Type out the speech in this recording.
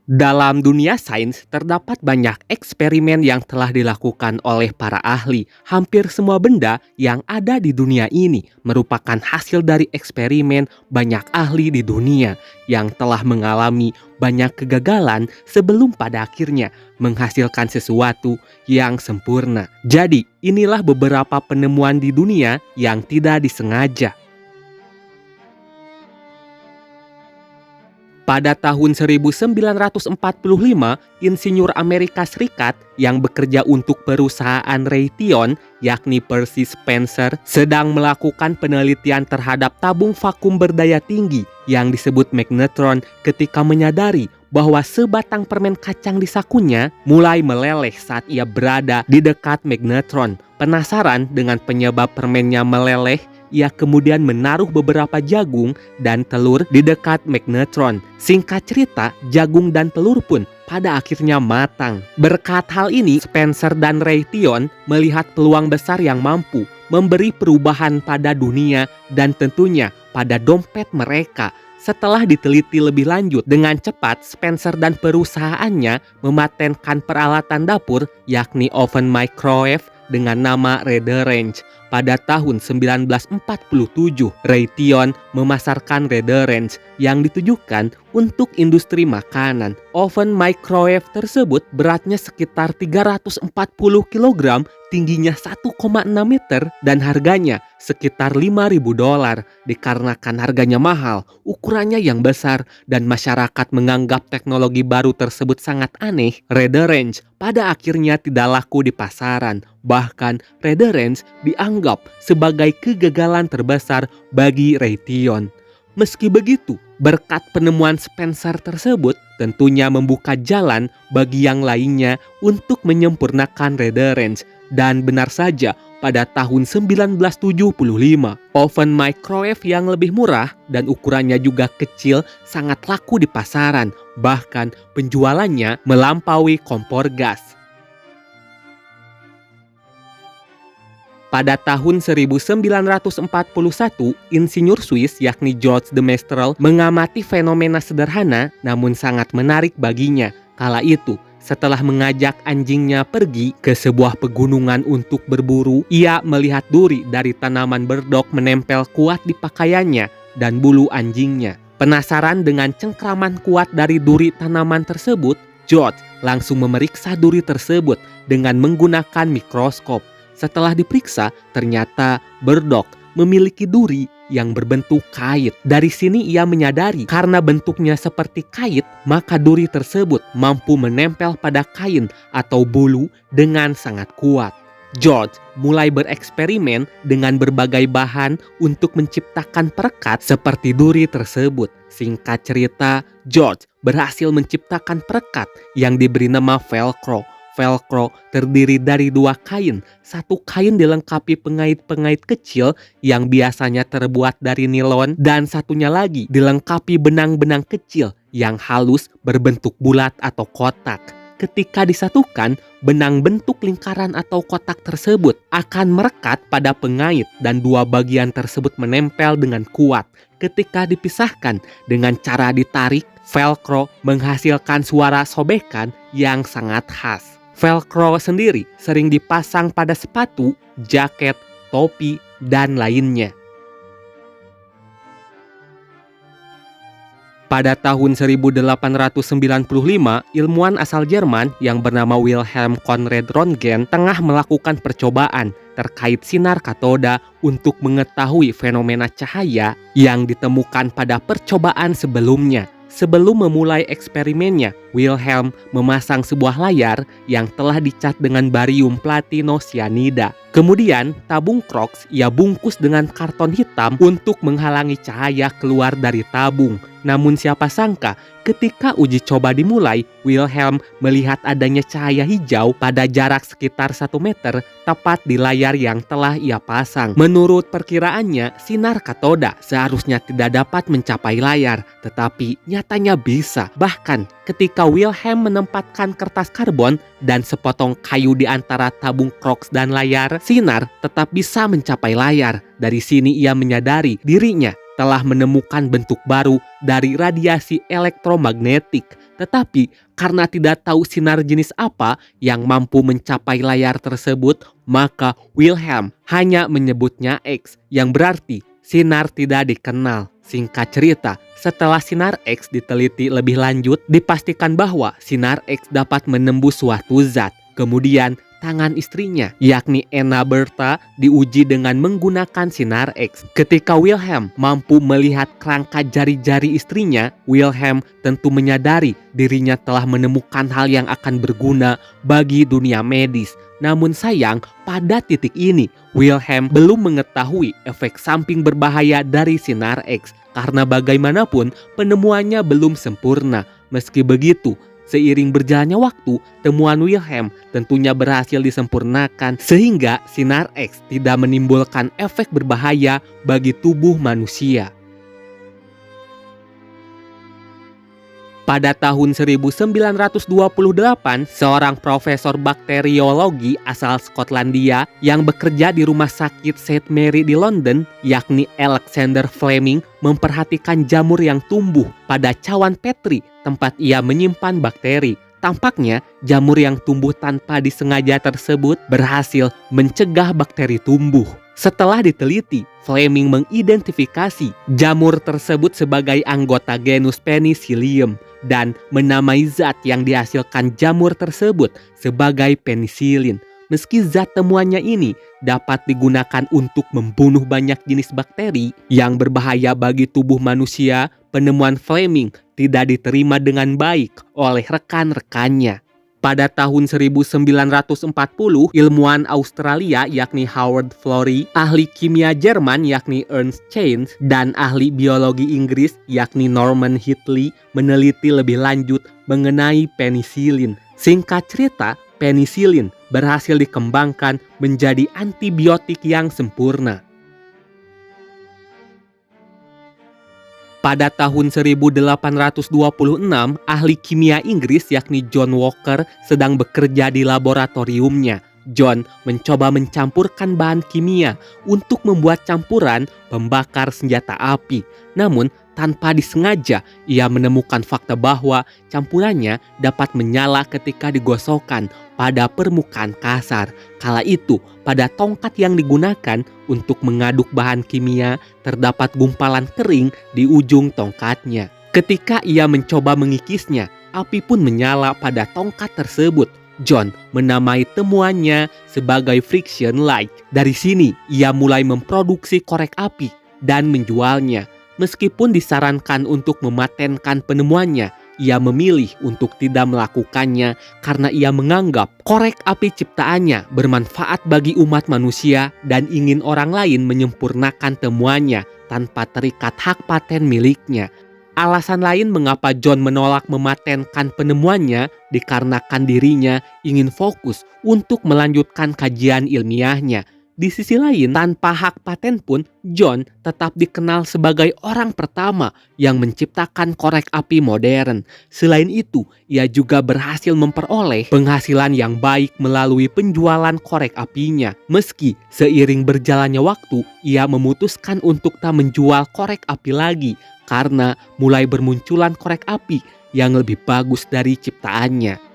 Dalam dunia sains, terdapat banyak eksperimen yang telah dilakukan oleh para ahli. Hampir semua benda yang ada di dunia ini merupakan hasil dari eksperimen banyak ahli di dunia yang telah mengalami banyak kegagalan sebelum pada akhirnya menghasilkan sesuatu yang sempurna. Jadi, inilah beberapa penemuan di dunia yang tidak disengaja. Pada tahun 1945, insinyur Amerika Serikat yang bekerja untuk perusahaan Raytheon, yakni Percy Spencer, sedang melakukan penelitian terhadap tabung vakum berdaya tinggi yang disebut magnetron ketika menyadari bahwa sebatang permen kacang di sakunya mulai meleleh saat ia berada di dekat magnetron. Penasaran dengan penyebab permennya meleleh, ia kemudian menaruh beberapa jagung dan telur di dekat magnetron. Singkat cerita, jagung dan telur pun pada akhirnya matang. Berkat hal ini, Spencer dan Raytheon melihat peluang besar yang mampu memberi perubahan pada dunia dan tentunya pada dompet mereka. Setelah diteliti lebih lanjut, dengan cepat Spencer dan perusahaannya mematenkan peralatan dapur yakni oven microwave dengan nama Radarange. Pada tahun 1947, Raytheon memasarkan Radarange yang ditujukan untuk industri makanan. Oven microwave tersebut beratnya sekitar 340 kg, tingginya 1,6 meter, dan harganya sekitar $5.000. Dikarenakan harganya mahal, ukurannya yang besar, dan masyarakat menganggap teknologi baru tersebut sangat aneh, Radarange pada akhirnya tidak laku di pasaran. Bahkan, Radarange dianggap sebagai kegagalan terbesar bagi Raytheon. Meski begitu, berkat penemuan Spencer tersebut tentunya membuka jalan bagi yang lainnya untuk menyempurnakan Radarange. Dan benar saja, pada tahun 1975, oven microwave yang lebih murah dan ukurannya juga kecil sangat laku di pasaran. Bahkan penjualannya melampaui kompor gas. Pada tahun 1941, insinyur Swiss yakni George de Mestral mengamati fenomena sederhana namun sangat menarik baginya. Kala itu, setelah mengajak anjingnya pergi ke sebuah pegunungan untuk berburu, ia melihat duri dari tanaman berdok menempel kuat di pakaiannya dan bulu anjingnya. Penasaran dengan cengkraman kuat dari duri tanaman tersebut, George langsung memeriksa duri tersebut dengan menggunakan mikroskop. Setelah diperiksa, ternyata berdok memiliki duri yang berbentuk kait. Dari sini ia menyadari karena bentuknya seperti kait, maka duri tersebut mampu menempel pada kain atau bulu dengan sangat kuat. George mulai bereksperimen dengan berbagai bahan untuk menciptakan perekat seperti duri tersebut. Singkat cerita, George berhasil menciptakan perekat yang diberi nama Velcro. Velcro terdiri dari dua kain. Satu kain dilengkapi pengait-pengait kecil yang biasanya terbuat dari nilon, dan satunya lagi dilengkapi benang-benang kecil yang halus berbentuk bulat atau kotak. Ketika disatukan, benang bentuk lingkaran atau kotak tersebut akan merekat pada pengait dan dua bagian tersebut menempel dengan kuat. Ketika dipisahkan dengan cara ditarik, Velcro menghasilkan suara sobekan yang sangat khas. Velcro sendiri sering dipasang pada sepatu, jaket, topi, dan lainnya. Pada tahun 1895, ilmuwan asal Jerman yang bernama Wilhelm Conrad Röntgen tengah melakukan percobaan terkait sinar katoda untuk mengetahui fenomena cahaya yang ditemukan pada percobaan sebelumnya. Sebelum memulai eksperimennya, Wilhelm memasang sebuah layar yang telah dicat dengan barium platino cyanida. Kemudian, tabung Crocs ia bungkus dengan karton hitam untuk menghalangi cahaya keluar dari tabung. Namun siapa sangka, ketika uji coba dimulai, Wilhelm melihat adanya cahaya hijau pada jarak sekitar 1 meter tepat di layar yang telah ia pasang. Menurut perkiraannya, sinar katoda seharusnya tidak dapat mencapai layar, tetapi nyatanya bisa. Bahkan, ketika Wilhelm menempatkan kertas karbon dan sepotong kayu di antara tabung Crocs dan layar, sinar tetap bisa mencapai layar. Dari sini ia menyadari dirinya telah menemukan bentuk baru dari radiasi elektromagnetik. Tetapi karena tidak tahu sinar jenis apa yang mampu mencapai layar tersebut, maka Wilhelm hanya menyebutnya X, yang berarti sinar tidak dikenal. Singkat cerita, setelah sinar X diteliti lebih lanjut, dipastikan bahwa sinar X dapat menembus suatu zat. Kemudian, tangan istrinya, yakni Anna Bertha, diuji dengan menggunakan sinar X. Ketika Wilhelm mampu melihat kerangka jari-jari istrinya, Wilhelm tentu menyadari dirinya telah menemukan hal yang akan berguna bagi dunia medis. Namun sayang, pada titik ini, Wilhelm belum mengetahui efek samping berbahaya dari sinar X. Karena bagaimanapun, penemuannya belum sempurna. Meski begitu, seiring berjalannya waktu, temuan Wilhelm tentunya berhasil disempurnakan sehingga sinar X tidak menimbulkan efek berbahaya bagi tubuh manusia. Pada tahun 1928, seorang profesor bakteriologi asal Skotlandia yang bekerja di Rumah Sakit St. Mary di London, yakni Alexander Fleming, memperhatikan jamur yang tumbuh pada cawan Petri tempat ia menyimpan bakteri. Tampaknya jamur yang tumbuh tanpa disengaja tersebut berhasil mencegah bakteri tumbuh. Setelah diteliti, Fleming mengidentifikasi jamur tersebut sebagai anggota genus Penicillium dan menamai zat yang dihasilkan jamur tersebut sebagai penisilin. Meski zat temuannya ini dapat digunakan untuk membunuh banyak jenis bakteri yang berbahaya bagi tubuh manusia, penemuan Fleming tidak diterima dengan baik oleh rekan-rekannya. Pada tahun 1940, ilmuwan Australia yakni Howard Florey, ahli kimia Jerman yakni Ernst Chains, dan ahli biologi Inggris yakni Norman Hitley meneliti lebih lanjut mengenai penisilin. Singkat cerita, penisilin berhasil dikembangkan menjadi antibiotik yang sempurna. Pada tahun 1826, ahli kimia Inggris yakni John Walker sedang bekerja di laboratoriumnya. John mencoba mencampurkan bahan kimia untuk membuat campuran pembakar senjata api. Namun, tanpa disengaja, ia menemukan fakta bahwa campurannya dapat menyala ketika digosokkan pada permukaan kasar. Kala itu, pada tongkat yang digunakan untuk mengaduk bahan kimia, terdapat gumpalan kering di ujung tongkatnya. Ketika ia mencoba mengikisnya, api pun menyala pada tongkat tersebut. John menamai temuannya sebagai friction light. Dari sini, ia mulai memproduksi korek api dan menjualnya. Meskipun disarankan untuk mematenkan penemuannya, ia memilih untuk tidak melakukannya karena ia menganggap korek api ciptaannya bermanfaat bagi umat manusia dan ingin orang lain menyempurnakan temuannya tanpa terikat hak paten miliknya. Alasan lain mengapa John menolak mematenkan penemuannya dikarenakan dirinya ingin fokus untuk melanjutkan kajian ilmiahnya. Di sisi lain, tanpa hak paten pun, John tetap dikenal sebagai orang pertama yang menciptakan korek api modern. Selain itu, ia juga berhasil memperoleh penghasilan yang baik melalui penjualan korek apinya. Meski seiring berjalannya waktu, ia memutuskan untuk tak menjual korek api lagi karena mulai bermunculan korek api yang lebih bagus dari ciptaannya.